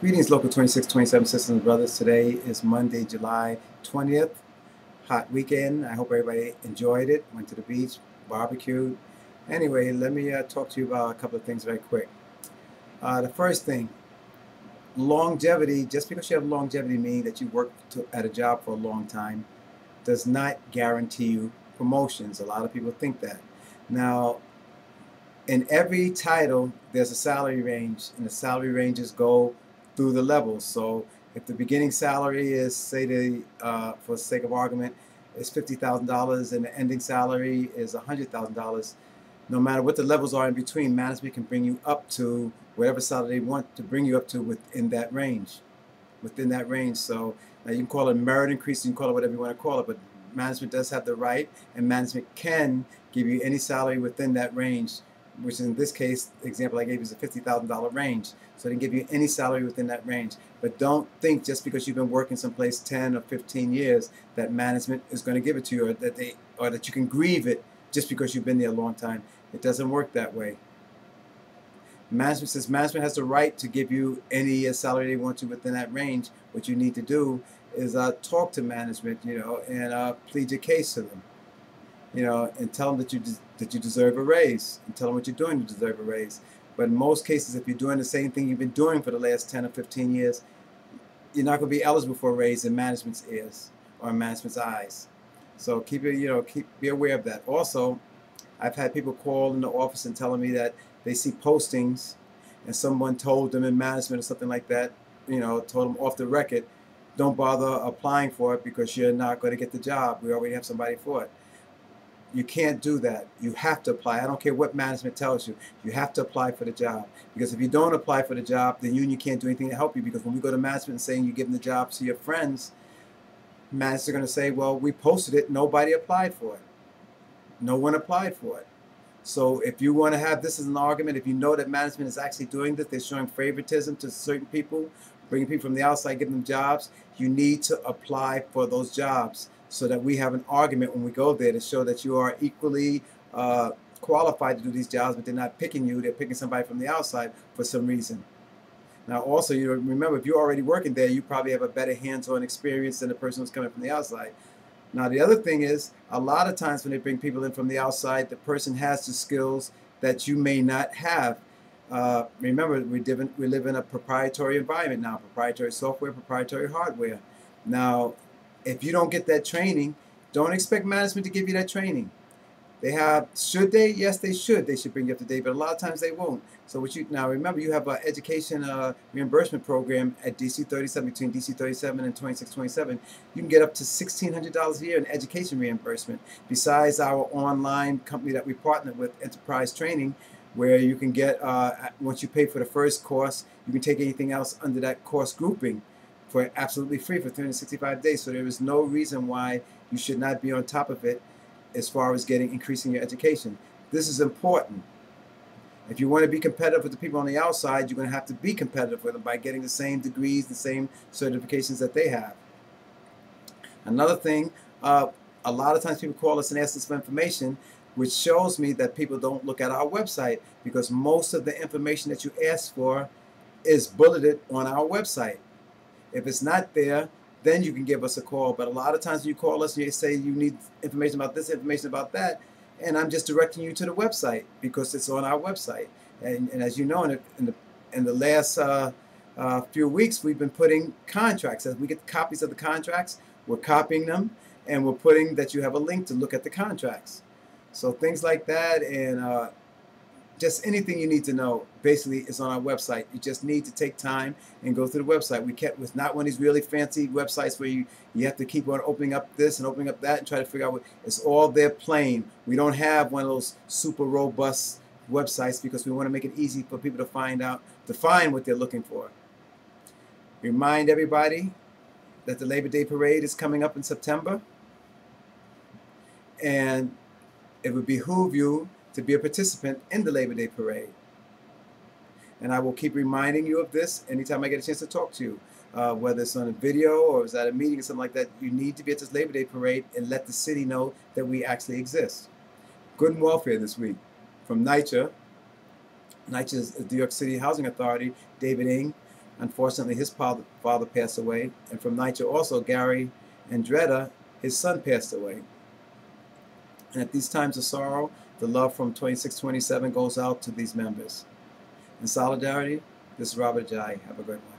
Greetings, Local 2627 sisters and brothers. Today is Monday, July 20th. Hot weekend. I hope everybody enjoyed it. Went to the beach, barbecued. Anyway, let me talk to you about a couple of things very quick. The first thing, longevity. Just because you have longevity means that you work at a job for a long time does not guarantee you promotions. A lot of people think that. Now, in every title, there's a salary range, and the salary ranges go through the levels. So if the beginning salary is, say, for sake of argument, is $50,000 and the ending salary is $100,000, no matter what the levels are in between, management can bring you up to whatever salary they want to bring you up to within that range. So now you can call it merit increase, you can call it whatever you want to call it, but management does have the right, and management can give you any salary within that range, which in this case, the example I gave is a $50,000 range. So they can give you any salary within that range. But don't think just because you've been working someplace 10 or 15 years that management is going to give it to you, or that you can grieve it just because you've been there a long time. It doesn't work that way. Management says management has the right to give you any salary they want to within that range. What you need to do is talk to management, and plead your case to them. And tell them that you deserve a raise, and tell them what you're doing to deserve a raise. But in most cases, if you're doing the same thing you've been doing for the last 10 or 15 years, you're not going to be eligible for a raise in management's ears or in management's eyes. So be aware of that. Also, I've had people call in the office and telling me that they see postings, and someone told them in management or something like that, told them off the record, don't bother applying for it because you're not going to get the job. We already have somebody for it. You can't do that. You have to apply. I don't care what management tells you. You have to apply for the job. Because if you don't apply for the job, the union can't do anything to help you. Because when we go to management and saying you're giving the job to your friends, managers are going to say, well, we posted it. Nobody applied for it. No one applied for it. So if you want to have this as an argument, if you know that management is actually doing this, they're showing favoritism to certain people, bringing people from the outside, giving them jobs, you need to apply for those jobs, so that we have an argument when we go there to show that you are equally qualified to do these jobs, but they're not picking you, they're picking somebody from the outside for some reason. Now also, remember, if you're already working there, you probably have a better hands-on experience than the person who's coming from the outside. Now the other thing is, a lot of times when they bring people in from the outside, the person has the skills that you may not have. Remember, we live in a proprietary environment now, proprietary software, proprietary hardware. Now, if you don't get that training, don't expect management to give you that training. Should they? Yes, they should. They should bring you up to date, but a lot of times they won't. So now remember, you have an education reimbursement program at DC37, between DC37 and 2627. You can get up to $1,600 a year in education reimbursement, besides our online company that we partner with, Enterprise Training, where you can get, once you pay for the first course, you can take anything else under that course grouping for absolutely free for 365 days. So there is no reason why you should not be on top of it as far as increasing your education. This is important. If you want to be competitive with the people on the outside, you're going to have to be competitive with them by getting the same degrees, the same certifications that they have. Another thing, a lot of times people call us and ask us for information, which shows me that people don't look at our website, because most of the information that you ask for is bulleted on our website. If it's not there, then you can give us a call. But a lot of times when you call us and you say you need information about this, information about that, and I'm just directing you to the website because it's on our website. And as you know, in the last few weeks, we've been putting contracts. As we get copies of the contracts, we're copying them, and we're putting that you have a link to look at the contracts. So things like that, and just anything you need to know basically is on our website. You just need to take time and go through the website. It's not one of these really fancy websites where you have to keep on opening up this and opening up that and try to figure out it's all there plain. We don't have one of those super robust websites because we want to make it easy for people to find what they're looking for. Remind everybody that the Labor Day Parade is coming up in September, and it would behoove you to be a participant in the Labor Day Parade. And I will keep reminding you of this anytime I get a chance to talk to you, whether it's on a video or it's at a meeting or something like that. You need to be at this Labor Day Parade and let the city know that we actually exist. Good and welfare this week from NYCHA. NYCHA is the New York City Housing Authority, David Ng. unfortunately, his father passed away. And from Nitro also, Gary Andretta, his son, passed away. And at these times of sorrow, the love from 2627 goes out to these members. In solidarity, this is Robert Jai. Have a good one.